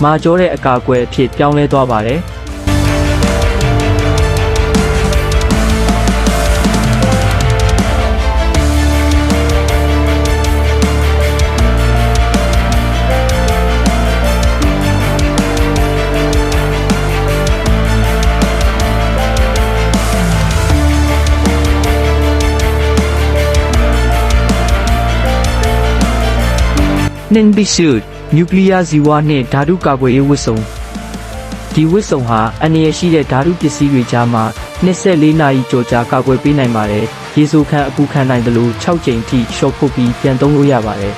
မာကျောတဲ့အကာအကွယ်အဖြစ်ပြောင်းလဲသွားပါတယ်။ နှင်းဘီရှုနျူကလ িয়ার ဇီဝနှင့်ဓာတုကာကွယ်ရေးဝတ်စုံဒီဝတ်စုံဟာအန္တရာယ်ရှိတဲ့ဓာတုပစ္စည်းတွေကြားမှာ24နာရီကျော်ကြာကာကွယ်ပေးနိုင်ပါတယ်ရေဆိုးခန်းအပူခံနိုင်သလို6ကြိမ်ထိရှော့ဖို့ပြီးပြန်သုံးလို့ရပါတယ်